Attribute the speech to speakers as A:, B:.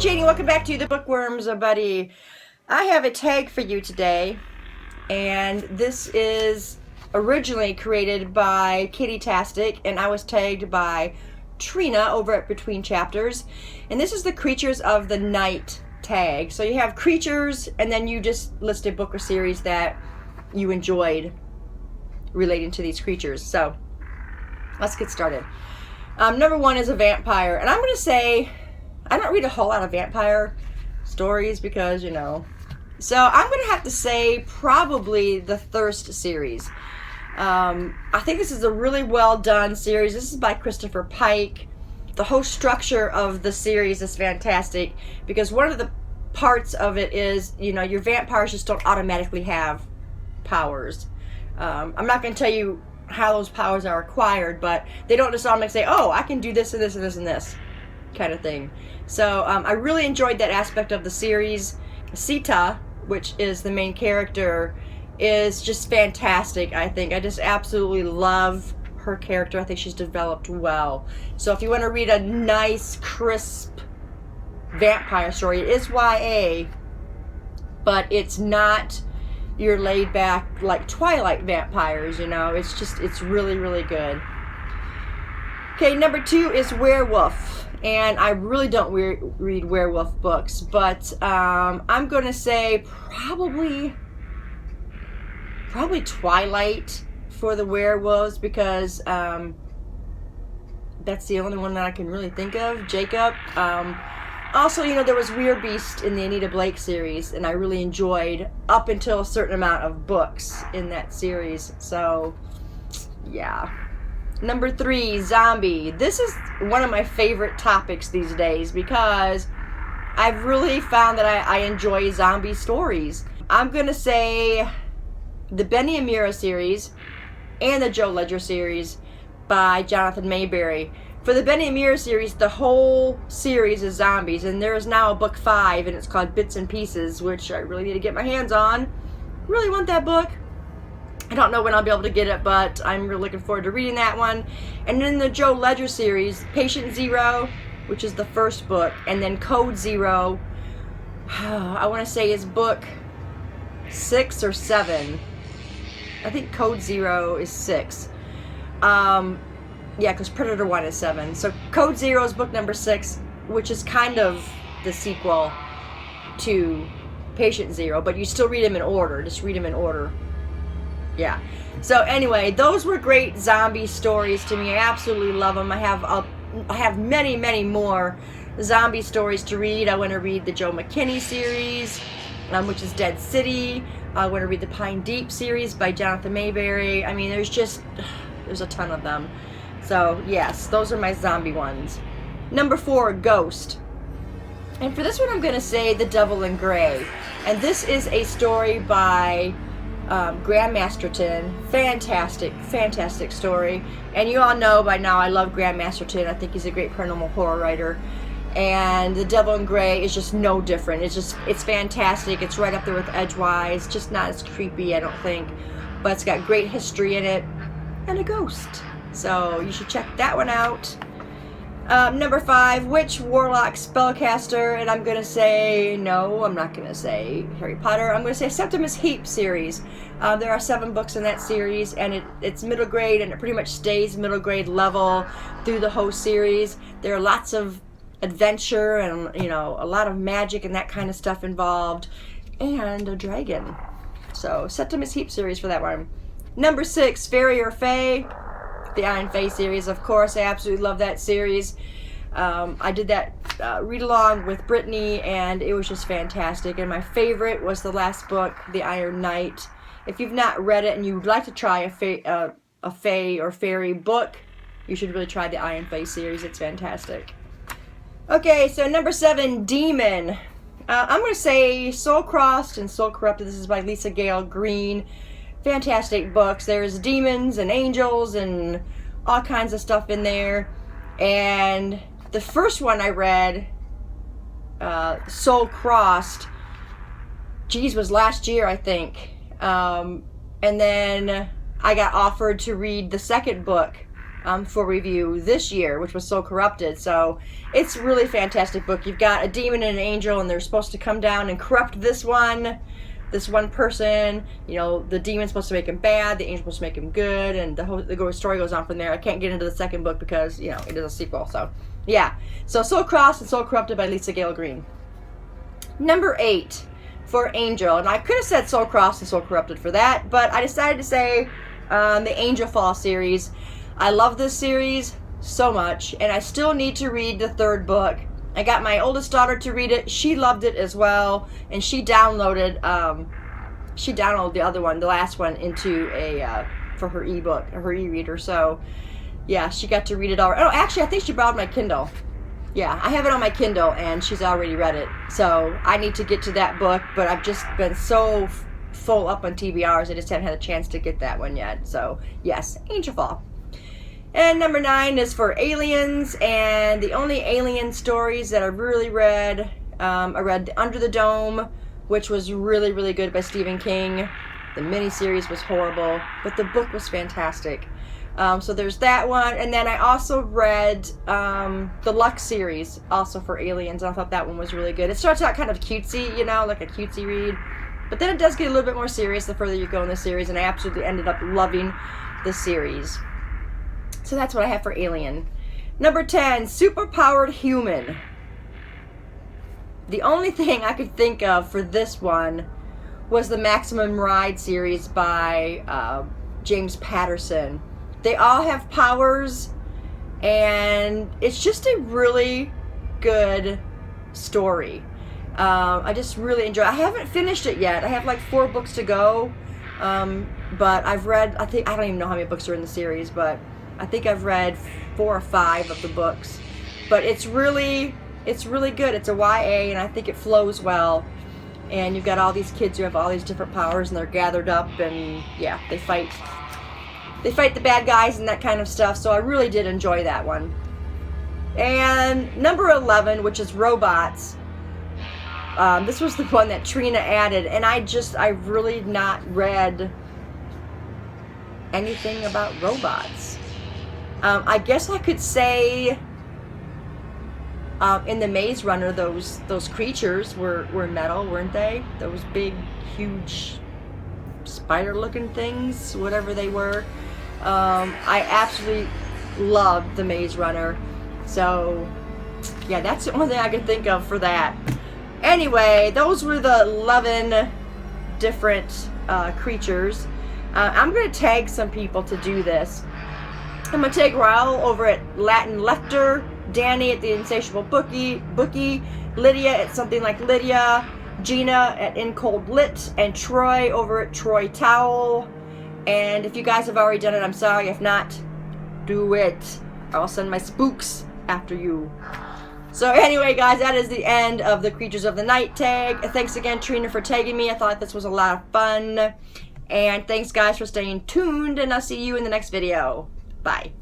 A: Jeannie, welcome back to the Bookworms, buddy. I have a tag for you today, and this is originally created by Katytastic, and I was tagged by Trina over at Between Chapters, and this is the Creatures of the Night tag. So you have creatures, and then you just list a book or series that you enjoyed relating to these creatures. So let's get started. Number one is a vampire, and I'm going to say I don't read a whole lot of vampire stories because, you know. So I'm going to have to say probably the Thirst series. I think this is a really well done series. This is by Christopher Pike. The whole structure of the series is fantastic because one of the parts of it is, you know, your vampires just don't automatically have powers. I'm not going to tell you how those powers are acquired, but they don't just automatically say, oh, I can do this and this and this and this kind of thing. So I really enjoyed that aspect of the series. Sita, which is the main character, is just fantastic, I think. I just absolutely love her character. I think she's developed well. So if you want to read a nice, crisp vampire story, it is YA, but it's not your laid back like Twilight vampires, you know. It's really, really good. Okay, number two is Werewolf. And I really don't read werewolf books, but I'm going to say probably Twilight for the werewolves because that's the only one that I can really think of. Jacob. Also, you know, there was Weird Beast in the Anita Blake series, and I really enjoyed up until a certain amount of books in that series. So, yeah. Number three, zombie. This is one of my favorite topics these days because I've really found that I enjoy zombie stories. I'm going to say the Benny Imura series and the Joe Ledger series by Jonathan Mayberry. For the Benny Imura series, the whole series is zombies, and there is now a book 5, and it's called Bits and Pieces, which I really need to get my hands on. Really want that book. I don't know when I'll be able to get it, but I'm really looking forward to reading that one. And then the Joe Ledger series, Patient Zero, which is the first book, and then Code Zero, I want to say is book 6 or 7. I think Code Zero is 6. Yeah, because Predator 1 is 7. So Code Zero is book number 6, which is kind of the sequel to Patient Zero, but you still read them in order. Just read them in order. Yeah. So anyway, those were great zombie stories to me. I absolutely love them. I have many, many more zombie stories to read. I want to read the Joe McKinney series, which is Dead City. I want to read the Pine Deep series by Jonathan Mayberry. I mean, there's a ton of them. So yes, those are my zombie ones. Number 4, Ghost. And for this one, I'm going to say The Devil in Gray. And this is a story by Graham Masterton. Fantastic story. And you all know by now I love Graham Masterton. I think he's a great paranormal horror writer. And The Devil in Gray is just no different. It's fantastic. It's right up there with Edgewise. Just not as creepy, I don't think. But it's got great history in it. And a ghost. So you should check that one out. Number 5, Witch, Warlock, Spellcaster, and I'm going to say, no, I'm not going to say Harry Potter. I'm going to say Septimus Heap series. There are 7 books in that series, and it's middle grade, and it pretty much stays middle grade level through the whole series. There are lots of adventure and, you know, a lot of magic and that kind of stuff involved, and a dragon. So, Septimus Heap series for that one. Number 6, Fairy or Fae. The Iron Fae series, of course. I absolutely love that series. I did that read along with Brittany, and it was just fantastic. And my favorite was the last book, The Iron Knight. If you've not read it and you'd like to try a Fae or Fairy book, you should really try the Iron Fae series. It's fantastic. Okay, so number 7, Demon. I'm going to say Soul Crossed and Soul Corrupted. This is by Lisa Gale Green. Fantastic books. There's demons and angels and all kinds of stuff in there. And the first one I read, Soul Crossed, was last year, I think. And then I got offered to read the second book for review this year, which was So Corrupted. So it's a really fantastic book. You've got a demon and an angel, and they're supposed to come down and corrupt this one person. You know, the demon's supposed to make him bad, the angel's supposed to make him good, and the story goes on from there. I can't get into the second book because, you know, it is a sequel. So yeah, so Soul Crossed and Soul Corrupted by Lisa Gale Green. Number 8 for Angel, and I could have said Soul Crossed and Soul Corrupted for that, but I decided to say the Angelfall series. I love this series so much, and I still need to read the 3rd book. I got my oldest daughter to read it. She loved it as well, and she downloaded the other one, the last one, into for her ebook, her e-reader. So yeah, she got to read it already. Oh, actually, I think she borrowed my Kindle. Yeah, I have it on my Kindle, and she's already read it. So I need to get to that book, but I've just been so full up on TBRs, I just haven't had a chance to get that one yet. So yes, Angelfall. And number 9 is for Aliens, and the only Alien stories that I've really read, I read Under the Dome, which was really, really good by Stephen King. The miniseries was horrible, but the book was fantastic. So there's that one, and then I also read the Lux series, also for Aliens, and I thought that one was really good. It starts out kind of cutesy, you know, like a cutesy read, but then it does get a little bit more serious the further you go in the series, and I absolutely ended up loving the series. So that's what I have for Alien. Number 10, Superpowered Human. The only thing I could think of for this one was the Maximum Ride series by James Patterson. They all have powers, and it's just a really good story. I just really enjoy it. I haven't finished it yet. I have like 4 books to go, but I've read, I don't even know how many books are in the series, but I think I've read 4 or 5 of the books. But it's really good. It's a YA, and I think it flows well. And you've got all these kids who have all these different powers, and they're gathered up, and yeah, they fight the bad guys and that kind of stuff. So I really did enjoy that one. And number 11, which is Robots. This was the one that Trina added, and I've really not read anything about robots. I guess I could say in the Maze Runner, those creatures were metal, weren't they? Those big, huge, spider-looking things, whatever they were. I absolutely loved the Maze Runner. So, yeah, that's the only thing I could think of for that. Anyway, those were the 11 different creatures. I'm going to tag some people to do this. I'm going to take Raul over at Latin Lector, Danne at the Insatiablebookie, Lydia at Something Like Lydia, Gina at In Cold Lit, and Troi over at Troi Towel. And if you guys have already done it, I'm sorry. If not, do it. I'll send my spooks after you. So anyway, guys, that is the end of the Creatures of the Night tag. Thanks again, Trina, for tagging me. I thought this was a lot of fun. And thanks, guys, for staying tuned, and I'll see you in the next video. Bye.